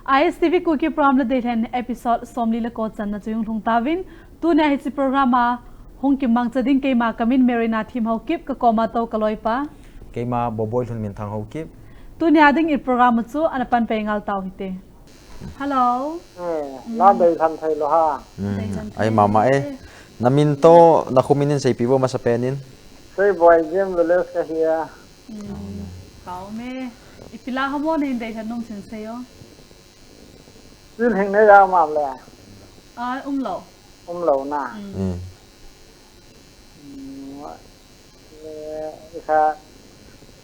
ISTV Kuki Hiche Ladeilhen Episod somli la ko chan na chung thung tawin tu na hi programa hong kim mang chading keima kamin merina thim Haokip ka koma to kaloi pa keima boboi thun min thang Haokip tu nya ding I programa chu anapan pengal taw hite hello la dei than thai lo ha ai mama namin to na khuminin sei pibo masapenin sei boy gem lo les ka hia kau me ipila hamon hin dei thanum sin seyo tin hình này ra mà lẹ lẩu na kha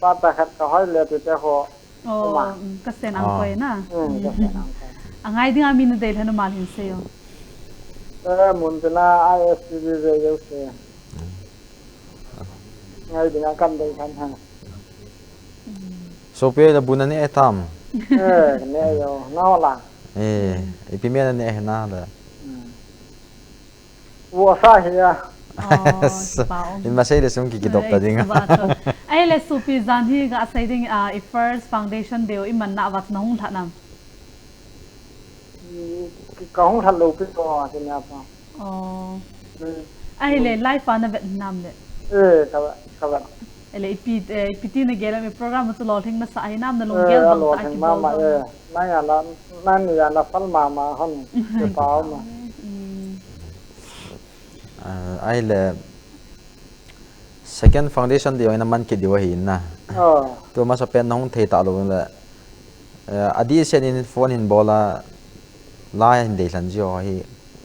ba ta khát có hỏi lẹ tụi họ mà cái sen ăn quay na angai ding amin dei thanu mal hin seyo muốn tin là ISTV về yêu xe ngay đi ngang căn đây thằng hàng so pe la bunani hethem này yo nó là ipimena ni na da wo sa hia in masai de sung ki dokta dinga ai le supi zan hi ga sai ding I first foundation deo I man na wat na hung thanam ka hung than lo pi ko tin ya pa ai le live ana Vietnam de ka ele ipiti na gela me program tu lo thing na sa ai nam na long gel bang ta ki mama nan ya la fal mama hon ke pao ma ai le second foundation dio ina man ki dio hin na to ma sa pen nong the ta lo la adi sen in phone in bola la in de san jo hi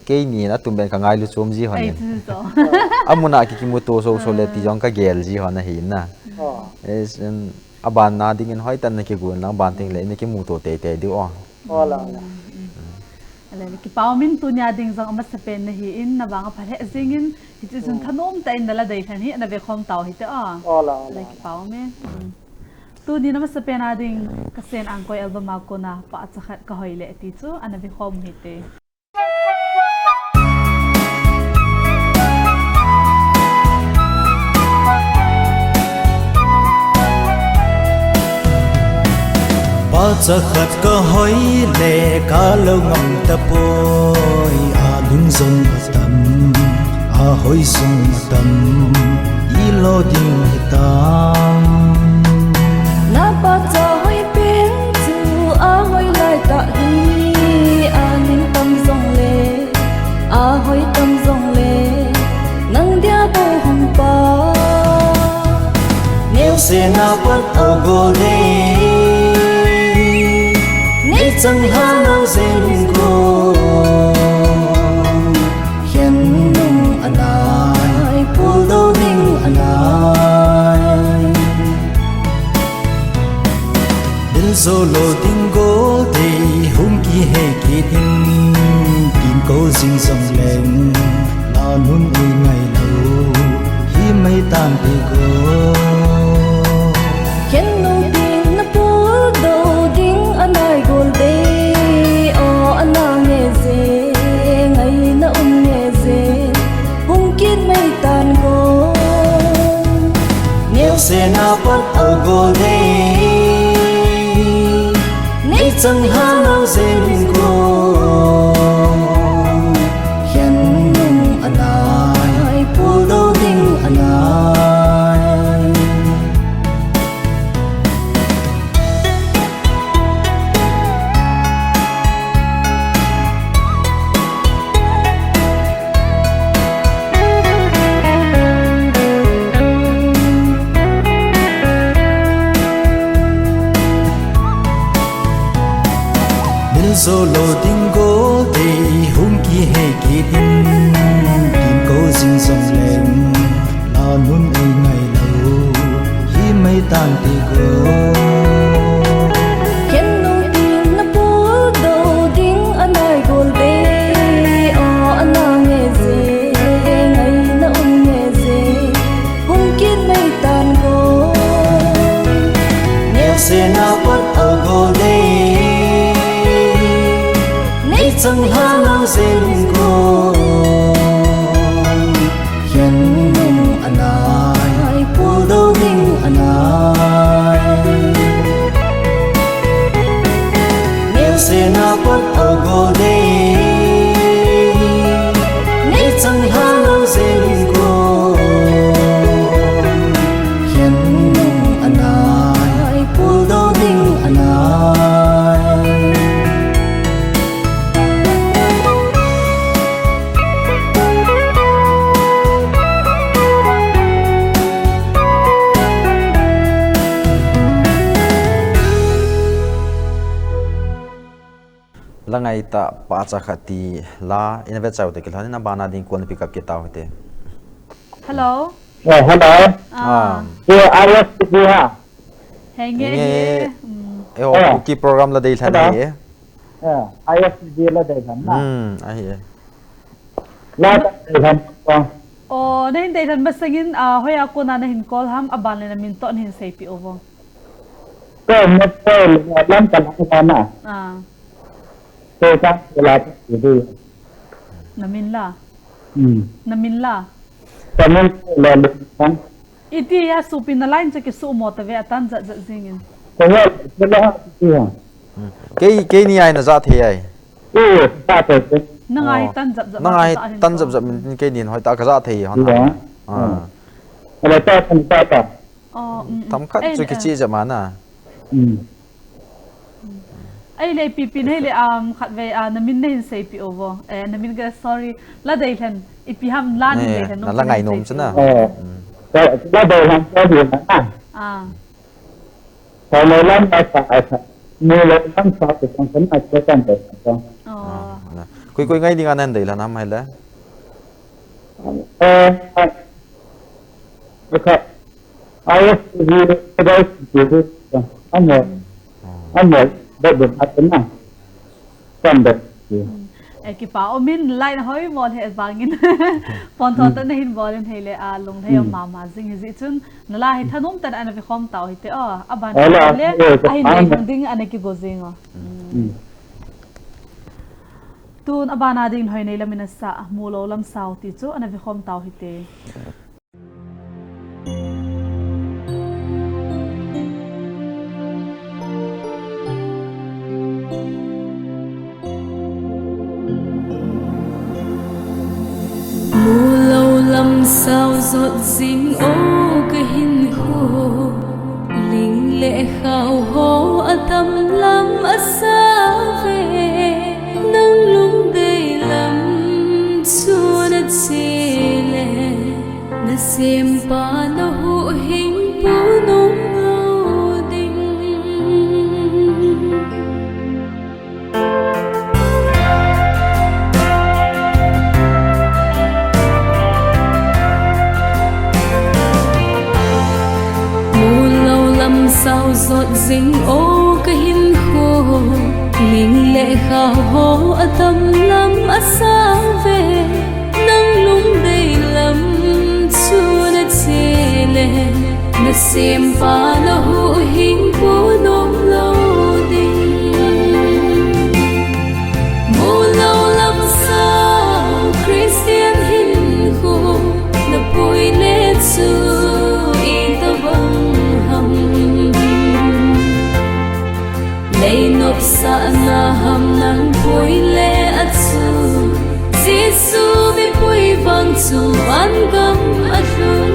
ke ni na tum ben ka ngai lu chom ji hon amuna ki muto so le ti jong ka gel ji hon na hin na es aban na ding in hoi tan na ki gun lang ban ting le ni ki muto te di o la ala ki paumin tu nya ding jong ama sa pen na hi in na banga phare zingin hi chu sun thanom ta in la dei than hi na ve khom taw hi te la ki paumin tu ni na sa pen ading ka sen ang koi album ko na pa cha ka hoile ti chu ana ve khom hi te cha khát có hỏi lệ cá lâu ngầm ta bôi lung zong tâm hỏi zong tâm ilo ding hitam na ba cha hỏi bên chu hỏi lại ta hi ning tâm zong le hỏi tâm zong le nang dia bo hong pa nếu se na bắt au go le chẳng hang lâu dên cô hiện nung anai phù đâu đinh anai đến solo tiếng gỗ thì hung kỳ hệ kỳ đinh tìm câu dinh dòng lên là nun ơi ngày lâu khi mây tan thì cô hiện nung tiếng nó phù đâu đinh anai gol de ana nghe ze ngày na nghe ze hung kín mây tan go nếu se na bắt au go de nay chẳng hang lâu dên go hiện nung anai phù đâu đinh anai solo tiếng gỗ thì hung kỳ hệ kỳ đinh tìm câu dinh dòng lên là nun ơi ngày lâu khi mây tan thì cô hiện nung tiếng nó phù đâu đinh anai gol de ana nghe ze ngày na nghe ze hung kín mây tan go nếu se na bắt au go de chẳng hang lâu dên cô langai ta pa cha khati la invet chau te kilhan na bana ding kon pick up ke taw te hello hello here ISTV ha henge e o Kuki program la dei thani e ISTV la dei than na ai la dei than o nei dei than masangin hoya ko na hin call ham aban le na min ton hin sei pi over ko met ko lam ta na so ta la ti namin la tamen la le iti ya supin na line ke su mo ta ve atan za zingin ko la ti ha ke ni ai na za the ai ta te nangai tan zap min ke nin hoi ta ka za the hon ala ta ta tam khat chu ki chi ja mana ai le pipin hele khat ve namin ne hin sei pi over namin ga sorry la Ladeilhen ipi ham la ni Ladeilhen no la ngai nom chana la Ladeilhen ko di na ko le lam ta ta mu le lam sa te kon san a che tan te koi ngai ding anan dei la nam hai la ka ISTV da amo da atna tan da ki pa omin line hoi mol he bangin pon thon ta hin bolin hele long thai mama jing hi chun nala hi thanum tan ana vi khom taw hite aban le ai nei ding ana ki gozing tun abana ding hoi nei lamina sa mulo lam sau ti chu ana vi khom taw hite sao giọt dính ô cái hình khô linh lệ khao hô ở tâm lắm ở xa về nắng lung đầy lắm xua đất xì lệ na xem pa na hộ hình bố nông lâu đình sao giọt dính ô cái hình khô linh lệ khao hô ở tâm lắm ở xa về nắng lung đầy lắm xua đất xê lệ na xem pa na hộ hình bố nông lâu đình mô lâu lắm sao Christian hình khô na bôi lết xưa in ta vâng lei nộp sa na ham nang poi le at su Giêsu bi poi vang su an gam atun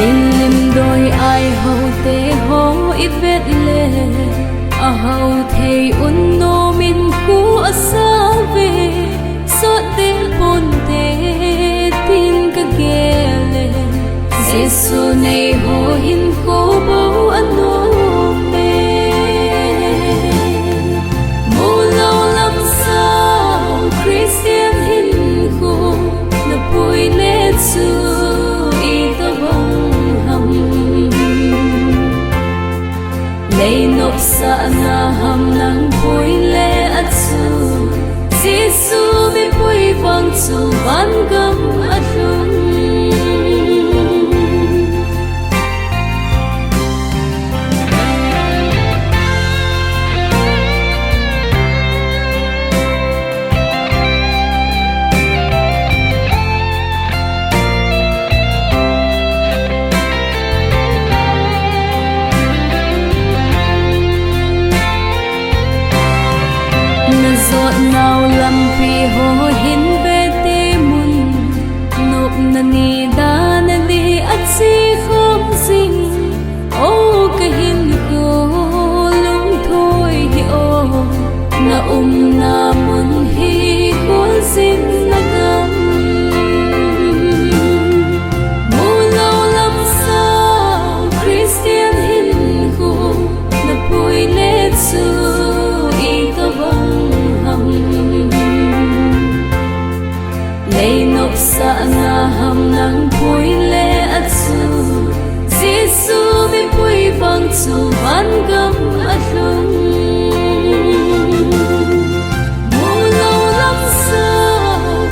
lim đôi ai hậu te ho ít vết le hậu thei un no min ku asa về so te pon te tin ka gele Giêsu này hồ hin khô bố anh nôm mê mô lâu lắm sao Christian hin khô na bôi lết xưa y ta vong hầm lấy nộp sa na hầm nang bôi lê at su Giêsu bi bôi vang su ban gam atun nào làm vì hồ hin về tê mun nộp na ni da na đi at si không sinh ô cái hin cô lung thôi hi ô na na mun hi cô xin na gam mu lâu lắm sao Christian hin cô nang pui le atsu Giêsu mi pui vang chu van gam atlung Mu lo lam sa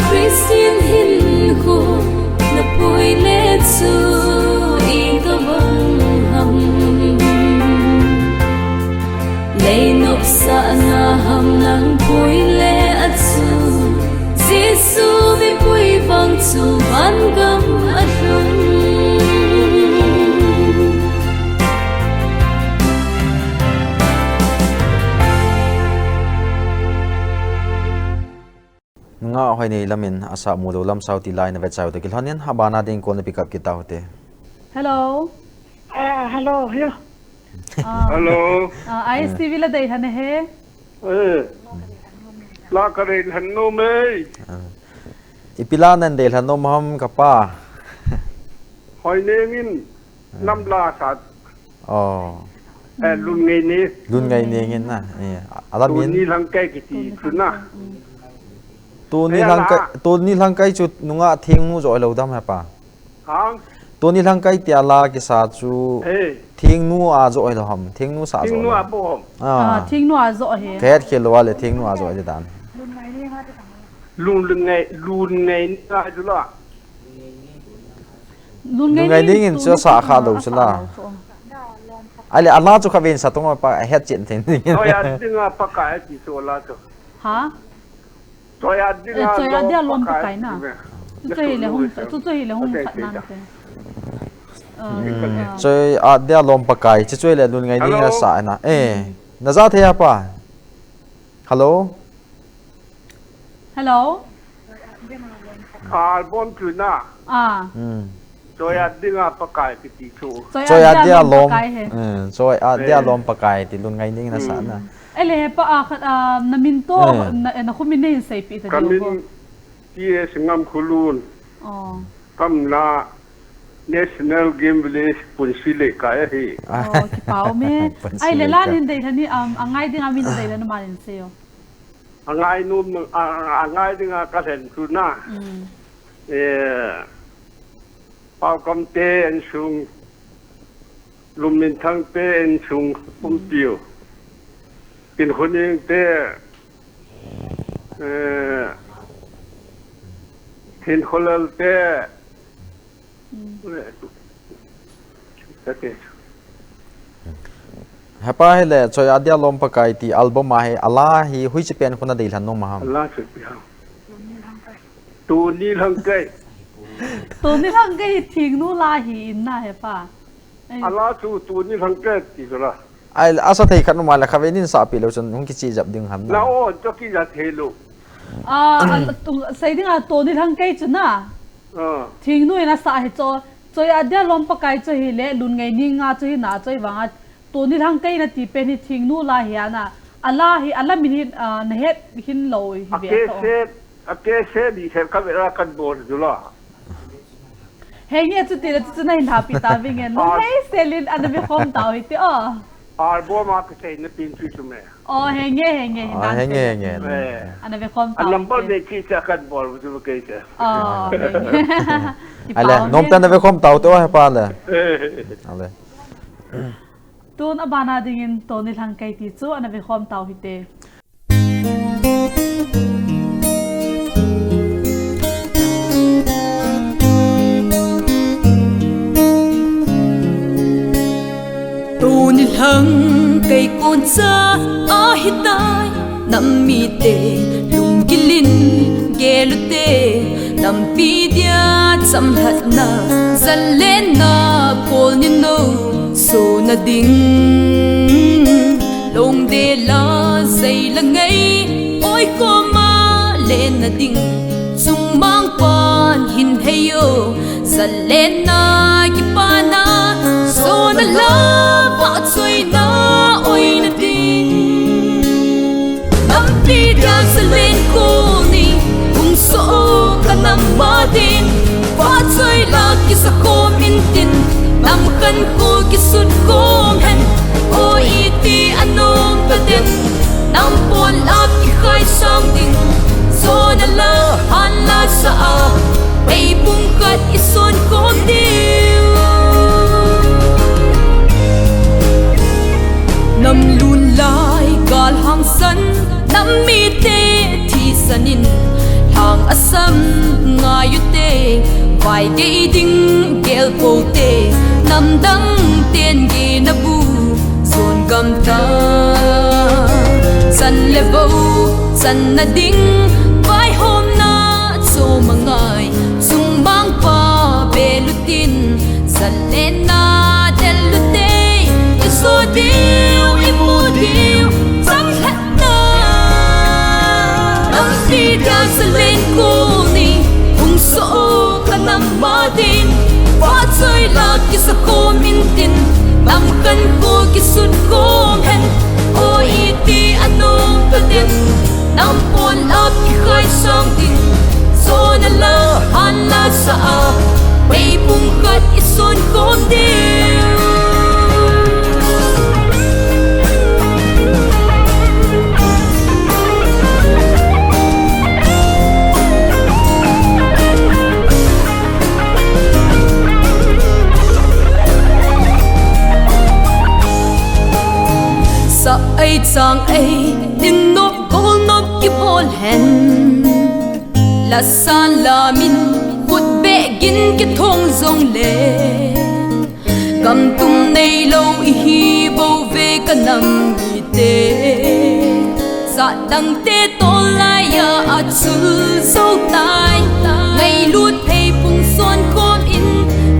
Christian hin ko na pui le chu I ka vang ham Lei nop sa na ham nang pui le atsu Giêsu mi pui vang chu van gam atlung nga hoy nei lamin asa mulo lam sauti line vet sau de kilhanian habana ding kon pick up kita hote Hello. Hello, here. Hello. ISTV Ladeilhen he. La karin hanno me. ipilanan del hanom ham kapa Hoy nengin nam la sat. oh Lun ngai ni. lun ngai nengin na alamin Ni lang kai kiti tuna. tu ni lang kai chu nunga thing nu joi lo dam ha pa Hang. tu ni lang kai tia la ki sa chu thing nu a joi lo ham thing nu sa Ting joi nu apo hom. Thing nu a zo he. khet khel wa le thing nu a joi de dan Lun ngai na ju la. Lun ngai ding in chu sa kha lo chula ale ala chu khavin sa tong pa het chin thing Hoy adinga pakai ti so la to. Ha? Hoy adinga. Hoy adinga lom pakai na. Tu le hum phat nan te. chơi à dia lom pakai chi chơi le lun ngai ding na sa na na za the pa hello Hello. Album tu na. Hoy adinga pakai kiti so. chơi à dia lom chơi à dia lom pakai ti lun ngai ding na sa na Ele pa na minto na khumine hin sei pi ta jo. Kamin ti singam khulun. Kam na National Game Village Punsile kaya hi. Ki pau me. Ai le lan hin dei thani angai ding amin dei lan manin seo. Angai dinga ka sen tu na. Pau kam te en sung lumin thang te en sung pum piu. Kin khuning te hin kholal te hapa hele chơi à dia lom pakai ti album ma he ala hi hui chi pen khuna dei lan no ma ham Allah se piao. Tu ni lang kai. Tu ni lang kai thing nu la hi in na he pa. Allah tu ni lang kai ti la. ai asa thei khat ma la khavenin sa pi lo chon hung ki chi jap ding ham Na o to ki ja thelo. Tu sai ding a tu ni lang kai chu na. Thing nu ina sa he cho choi a dia lom pakai cho hi le lun ngai ni nga cho hi na choi wanga tu ni lang kai na ti pe ni thing nu la hi ana ala hi ala min na het hin lo hi be to. Ake se di se ka vera kan bor jula. Hei nge chu ti la chu na hin ha pi ta wing en no hei selin an be khom tau hi ti Album ma ka sei na pin chu me. Hei nge henge an be khom tau. Number de ki cha kan bor ju ke cha. ale nom tan ve khom tau to ha pa le ale tun abana dingin to ni lang kai ti chu an be khom tau hi te. Ni lang kay kunsa ahitai nam mipiten lung gilin gelute nam pidia samhat na zalena pol ni no so na ding long de la say la ngai oi ko ma len na ding sung mang pan hin heyo zalena kipana so na la Bát xoay na ôi na tin Nam pi ra sa lên cô ni Kung so ka nam ba din Bát xoay la ki sa ko min tin Nam kan ko ki sud kong hen O iti anong ka din Nam po la ki khai sang din So na la han la sa a Bay bung kat ison nam mi te thi sanin hang asam nga yute vai de ding gel po te nam dang ten gi na bu zon gam ta san levo san na ding vai hôm na so mangai sung bang pa belutin san len na delute iso diu imu diu sam het na nam ti da sa len ko ni ung so ka nam ma din fa choi la ki sa ko min tin nam kan ko ki sun ko hen o iti anong ka din nam pon up ki khai sang din so na la han la sa a bay pung khat isun kom din sa ai chang ai din nop gol nop ki bol hen la san la min kut be gin ki thong zong le kam tum nei lo I hi bo ve ka nam hi te sa dang te to la ya a chul so tai ngai lut phei pung son kom in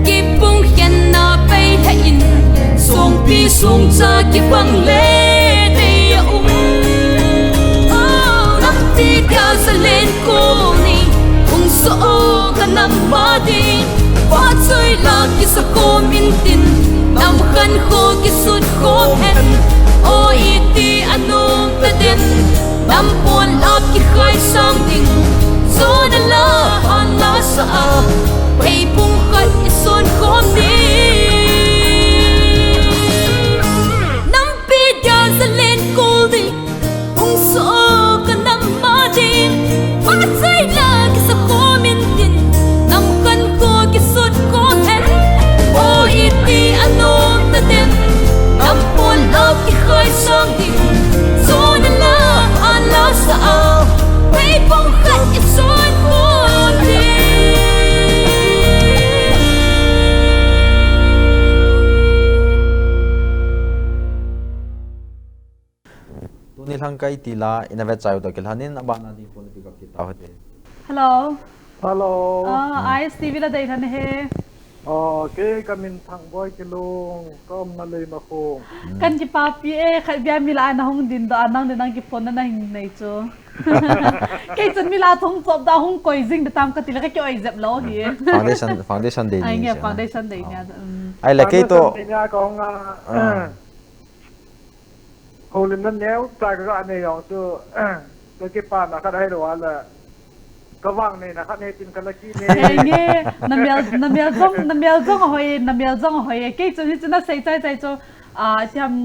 ki pung hian na pai ha in song pi song cha ki bang le sa len ko ni ung so ka nam ma din fa choi la ki sa ko min tin nam khan ko ki sut ko hen o iti anong ka den nam pon la ki khai sang ding so na la han la sa a pei pung khat ison ko ni nam pi dia sa len ko ni ung so ka nam ma din fa choi la ki sa ko min tin nam kan ko ki sut ko hen o iti anong ta den nam pon la ki khai sang ding so na la an la sa a pei pong khat ison ko ni Tunil hang kai tila inavet chayo to kilhanin abana di phone pick up kita hote. Hello. Hello. ISTV Ladeilhen he. Ke kamin thang boy kilong kom na le ma khong. Kan ki papi e khai bia mila na hong din do anang de nang ki phone na hin nei chu. Ke chun mila thong chop da hong koi jing de tam ka tila ka ki oi zep lo hi. Foundation day Ai ni. nge foundation day nya. Ai la ke to. Nya kong holim nan neo ta ka ane yong chu to ki pa na ka dai ro ala ka wang nei na ka ne tin ka la ki ne Ai nge namel jong hoi ke chun hi chuna sei chai chai chu thiam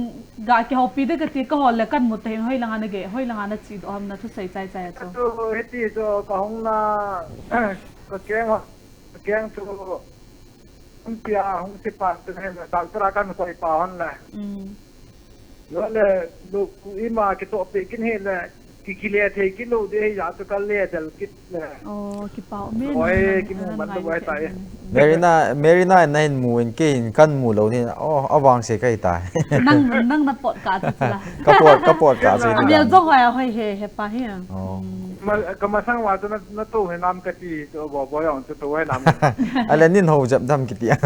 ga ki hopi de ka ti ka hol le kan mut hin hoi langa na ge hoi langa na chi do ham na thu sei chai chai chu. to heti so ka hong na ka keng chu pia hong si pa te ne ta tra kan ko pa hon la lo le lu ima ki to pe kin he la ki le the ki lo de ya to ka le dal kit le Ki pao men. oi ki mu man lo wai tai Merina na hin mu en ke in kan mu lo ni awang se kai tai. Nang na pot ka chu la. Kapot ka se ni. Namel jong hoi he pa hi. ma ka ma sang wa to na to he nam ka ti to bo yong to he nam Ala nin ho jam dam kitia.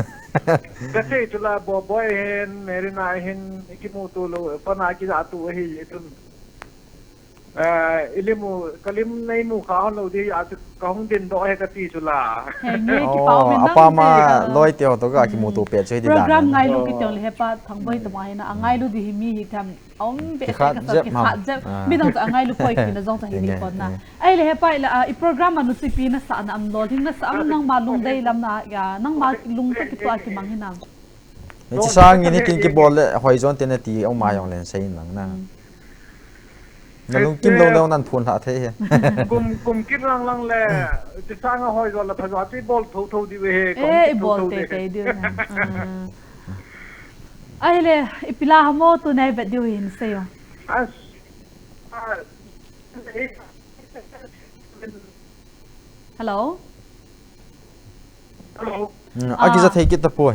ka se to la bo hen merina hen ki mu to lo pa na ki za tu he tun ilimu kalim nei mu kha lo di a ka hong din do he ka ti chu la Nge ki pao men nang. Apa ma loi teo to ga ki mu to pe choi di Program dan. ngai lu ki tong le pa thang boi to mai na angai lu di hi mi hi tham om be ka sa ki khat jep mi dong angai lu koi ki na jong ta hi ni kon na ai le pa la I program anu ti pi na sa na am lol hin na sa am nang ma lung dai lam na ya nang ma lung ta ki to a ki mang hin nam. Ni sang ni kin ki bol hoi zon ten ti au ma yong len sei nang na. Na lung kim lo lo nan phun ha the he. kum kit lang le ti sang hoi zo la phwa ti bol tho di we he E bol te te dir na. Ai le ipila mo tu nai vet diu hin se yo. as Hello. Hello. Aki za thei kita poi.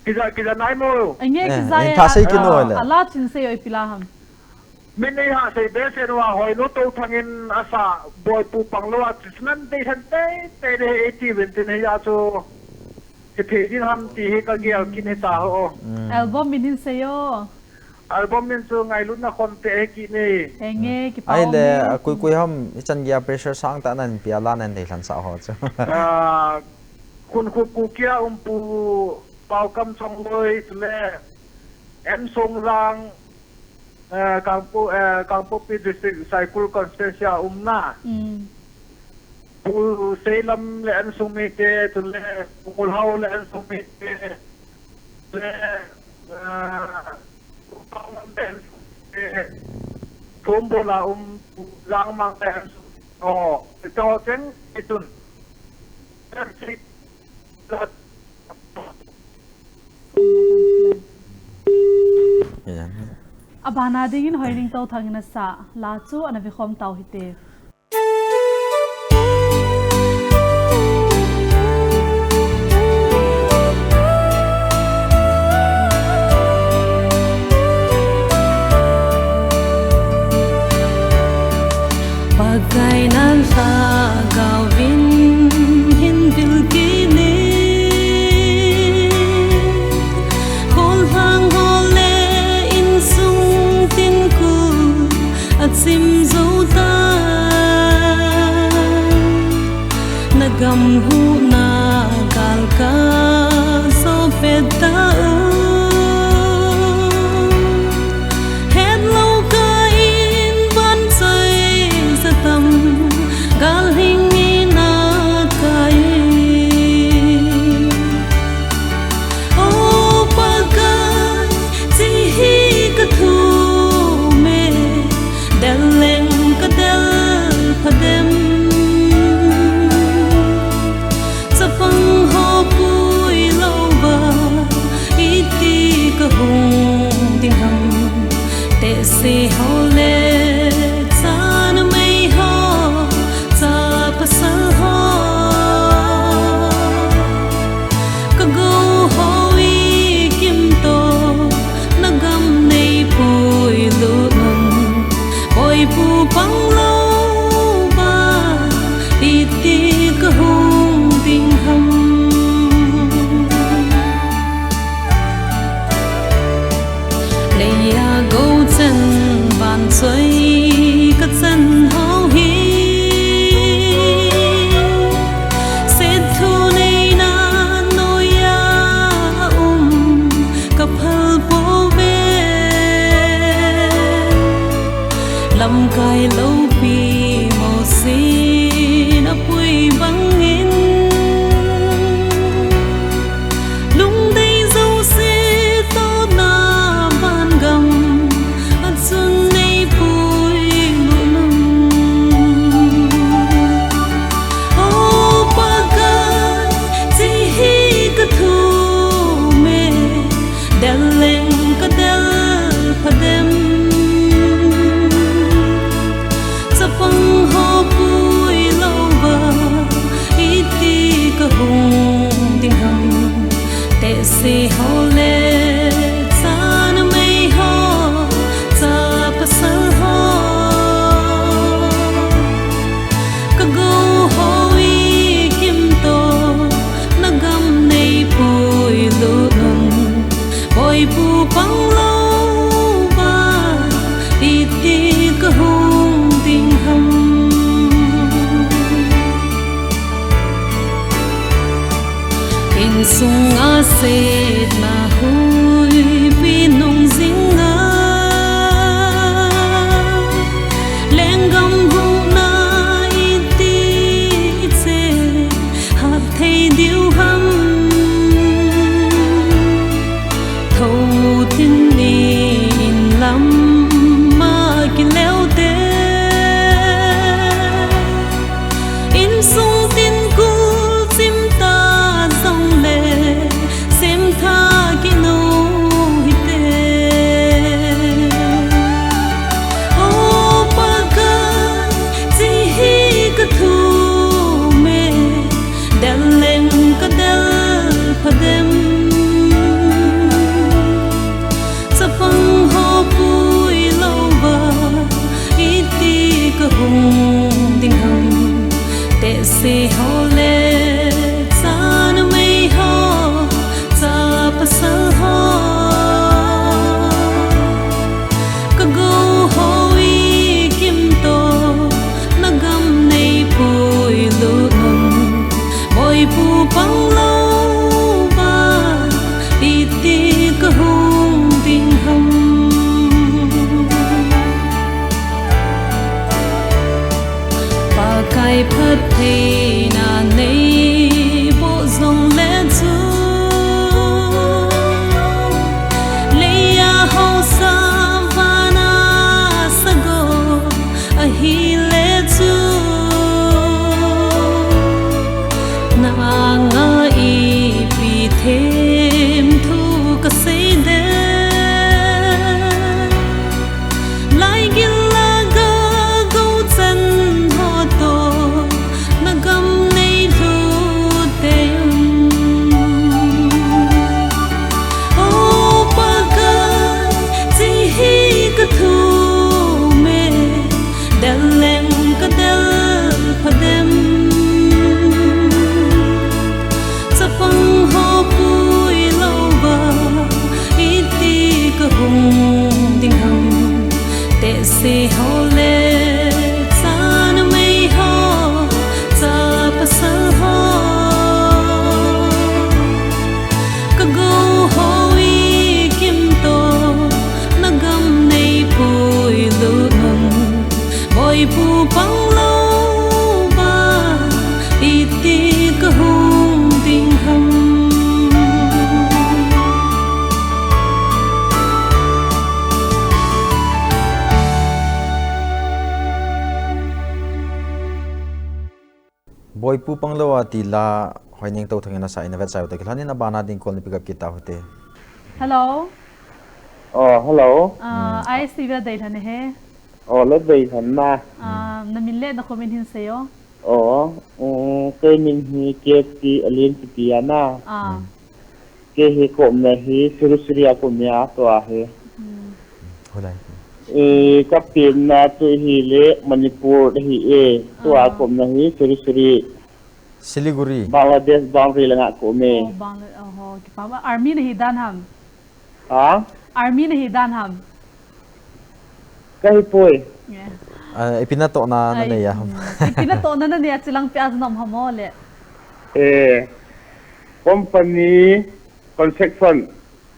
Kiza nai mo. Anh nghe cái Em gì? thả xây cái nồi là. Allah chính sẽ ở pilaham. Mình này ha xây bé xe nó hỏi nó tàu thangin asa boy pu pang lo at nan te san te de eti vente ne ya cho ke the din ham ti he ka gel kin ta ho. Album mình sẽ yo. Album min so ngai lut na kon te ki ne. Anh nghe cái Ai bao le kui hom chan gia pressure sang ta nan pia la nan thei lan sa ho chu. Kun ku kia pu bao kam song loi le em song rang Kangpo district cycle constituency na pu selam le an sumite to le pukul haw le an sumite le tombola lang mang ten ito ten itun Yeah. Abana dingin hoiling tau thangina sa la chu ana vi khom tau hite. Bagai nan sa gawin hin bilkini khol hang hole in sung tin ku at sim zota nagam hu na gal ka so peta gal hingi na kai o pagai chi hi ka thu me deleng ka del phadem sapang ho pui lo ba iti ka hung ting ham te se ho le cơ hùng tình hồng tệ se ho lệ cha nó mây ho cha pa sa ho cơ go ho i kim to na gam nei pui lu nong boy pu pang lâu ba đi ti cơ hùng tình hồng kai phat thei na nei bo zong le chu leya ho sa vana sago ahi le chu na nga I pi them thu ka sei de lai gil se ho le cha na mei ho cha pa sa ho ka go ho I kim to na gam nei pui lu nong boy pu pang lâu ba I ti ka hung tình hồng boy pu panglo ati la hoining to thangena sa ina website te khlani na bana ding call ni pick up kita hote hello hello ISTV Ladeilhen he Ladeilhen na na min le na comment hin sayo ke min hi ke ti alien ti ana ke hi kom na hi surusriya kom ya to a he holai kapin na tu hi le Manipur hi to a kom na hi surusri Siliguri Bangladesh boundary la ko me ki pa army na hi dan ham army na hi dan ham kai poi ipinato na ne ya ipinato na ne ya chilang piaz nom hamole company construction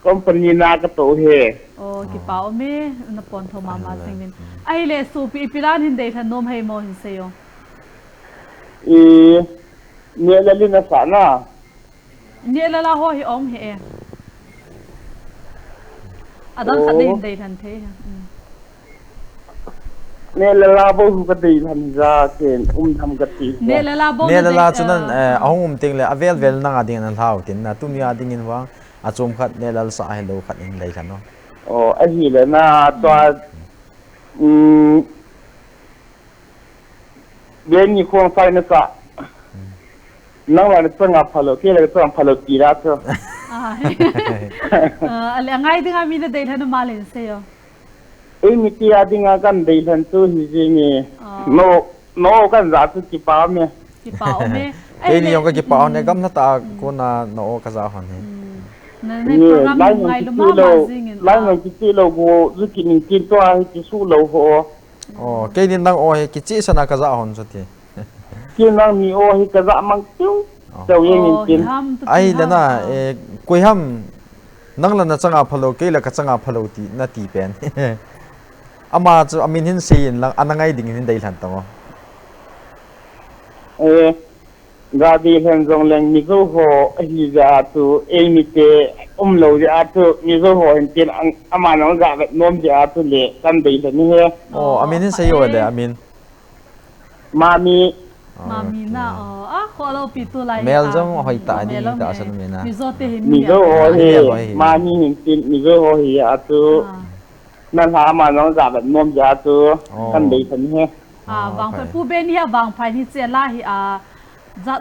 company na ka to he ki pa me na pon tho mama singin ai le su pi pilan hin dei than nom hei mo hin seyo ne la lina sa na ne la ho hi om he adan khat hin dei than the ne la bo hu ka dei than za ken tham ka ti ne la chunan ahum ting le avel vel na ading an hau tin na tum ya ding in wa achom khat ne lal sa hello khat in lei khan no a hi le na to ben ni khong fai na sa nang la tsanga phalo ke le tsang phalo ti ra to ale ngai dinga mi na dei than malin seyo mi ti adinga kan dei than tu hi ji ni no kan za tu ki pa me ke ni yong ka ki pa ne gam na ta ko na no ka za hon he ne program ngai lo ma zingin lai ngai ki ti lo go zu ki ning kin to a ki su lo ho ke ni nang o he ki chi sana ka za hon so ti ki nang ni o hi ka za mang tiu chau ye ning kin ai la na koi ham nang la na changa phalo ke la ka changa phalo ti na ti pen ama chu amin hin sein lang anangai ding hin dei lan tango ga di hen zong leng mi go ho hi za tu mi te lo ja tu mi go ho hin tin ama no ga bet nom ja tu le kan dei le ni he amin hin sei o le amin mami na kho lo pi tu lai mel jong hoi ta ni ta san me na mi zo te hin mi go ho he mami hin tin mi go ho hi a tu nan ha ma no ga bet nom ja tu kan dei le ni he wang phai pu ben hi wang phai ni che la hi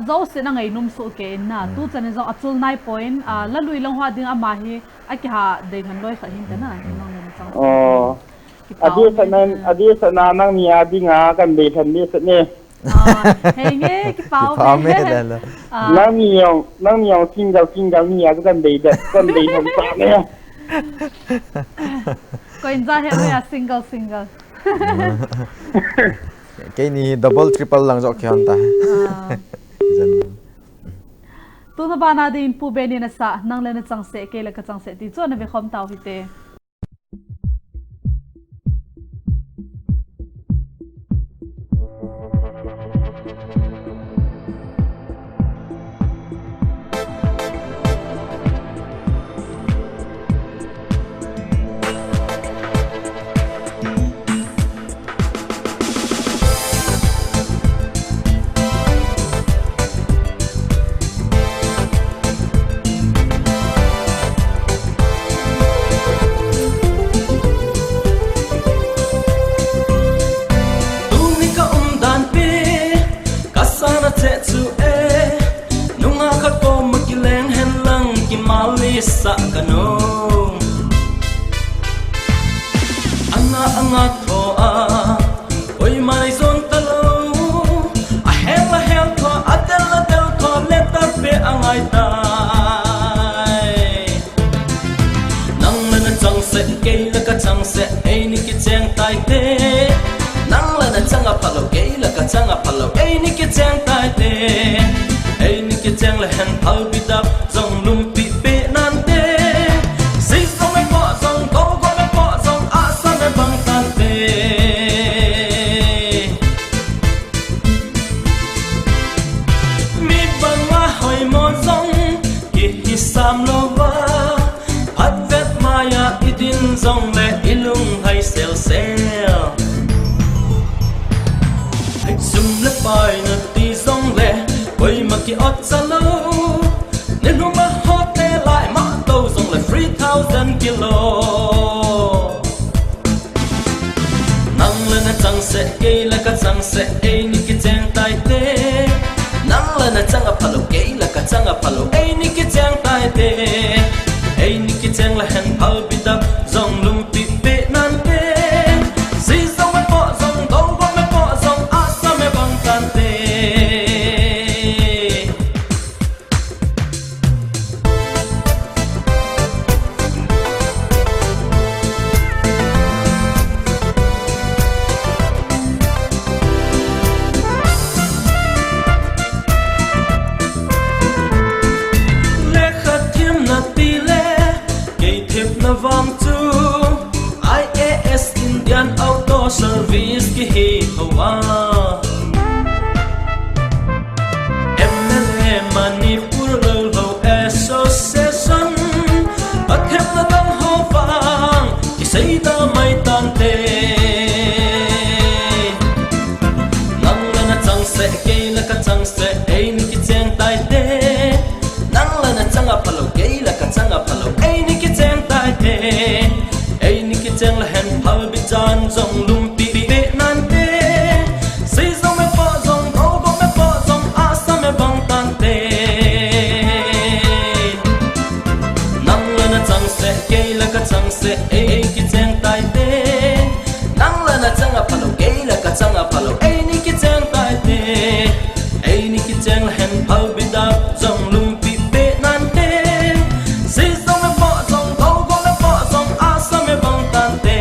zo se na ngai num so ke na tu chane zo achul nai point la lui long hwa ding ama hi a ki ha dei than loi kha hin ta na long chang adi sana nang niya di nga kan be than ni sa ni hey nghe cái bao mẹ đây là nang niya single niya kan be than sa ni có in ra hệ single cái này double triple lang dọc kia ta tu na ba na din pu be ni na sa nang le na chang se ke la ka chang se ti cho na be khom tau hite sa kanong anga tho a oi mai zon talo a hel tho adel tho letter pe angai tai nang na chang se ke la ka chang se ei ni ki chang tai te nang la na chang a palo ke la ka chang a palo ei ni ki chang tai te ei ni ki chang la han phal bi dap zong lum pi pe nan te si song me po zong go go me po zong a sa me bang tan te mi bang wa hoi mo zong hi sam lo wa at vet maya idin zong le ilung hai sel sel hai zum le pai na ti zong le oi ma ki ot sa lo ne no ma hot te lai ma to zong le 3000 kilo nang le na chang se ke la ka chang se e ni ki chang tai te nang le na chang a phalo ke la ka chang a phalo e ni ki chang tai te e ni ki chang la han phal bi dap zong lum pi pe nan te si zong me po zong go go me po zong a sa me bang tan te vang chu IAS Indian Auto Service ki hi hawa MLA Manipur Rural Association athem na dang ho vang ki sei da mai tan te nang la na chang se ke la ka chang se ei ni ki chang tai te nang la na chang a palo ke la ka chang a palo ei ni ki chang te ei ni ki chang la han phal bi chan zong lum pi pe nan te si zong me po zong go go me po zong a sa me bang tan te nang la na chang se ke la ka chang se ei ki chang tai te nang la na chang a phalo ke la ka chang a phalo ei ni ki chang tai te ei ni ki chang la han phal bi da zong lum pi pe nan te si zong me po zong go go me po zong a sa me bang tan te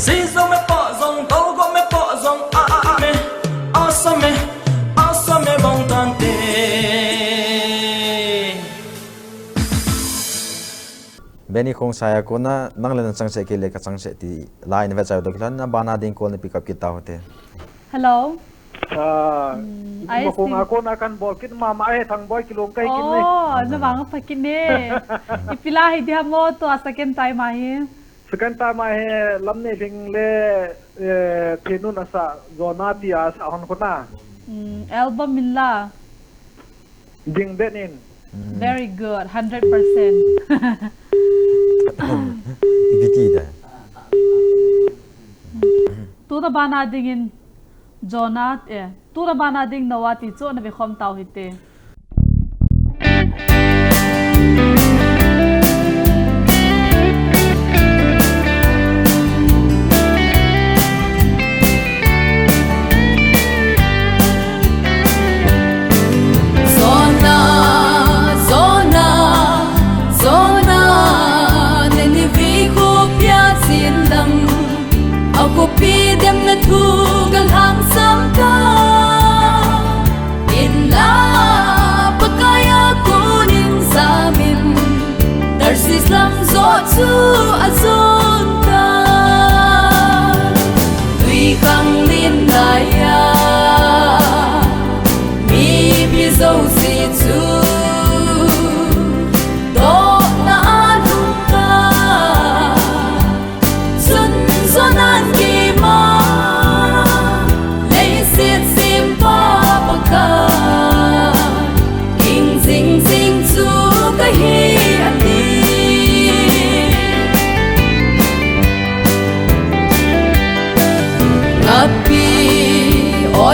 si zong me po zong go go me po zong a sa me bang tan te Benny kong saya ko na nang le na chang se ke le ka chang se ti line ve chao dok lan na bana ding ko na pick up kita hote hello mo kung ako na kan bol kit mama ay thang boy kilong kay kin ni na bang pakin ni ipila hi dia mo to second time ahi second time ay lam ne ding le thenu na sa zona ti a sa hon ko na album milla ding denin very good 100% ibiti da tu na bana dingin Jonat tu na bana ding nawati cho na be khom tau hite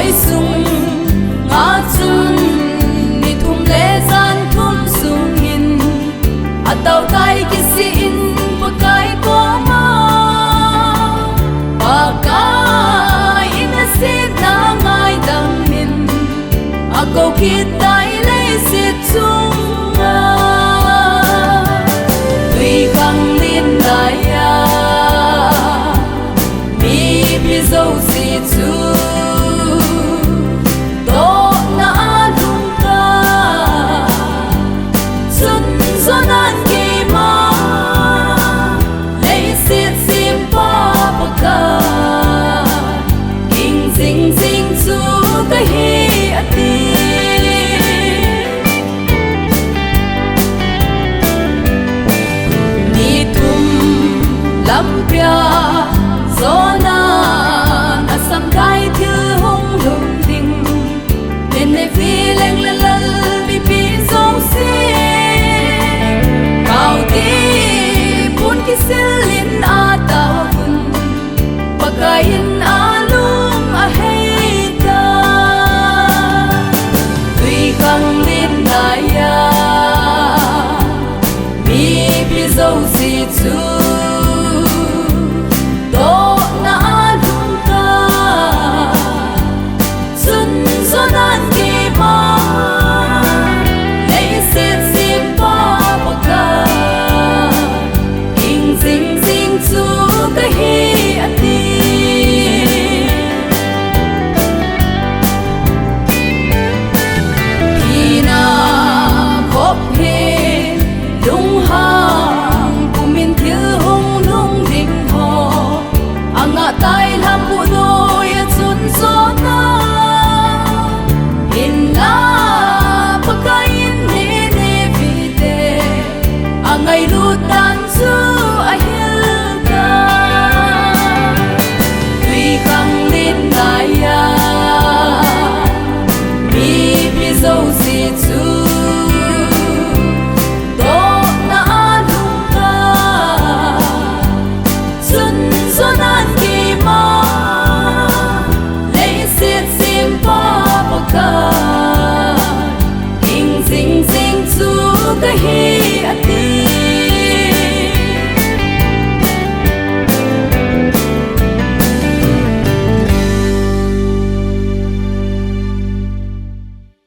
hoi sung nga chun ni thum le zan thum sung in atau kai ki si in pakai ko ma pakai in a sit na ngai dang min ako kitai le sit chung nga tùy khang lin lai ya mi bi zo si chu do na lung ka sun son an ki ma le sit sim pa pa ka king sing sing chu ka hi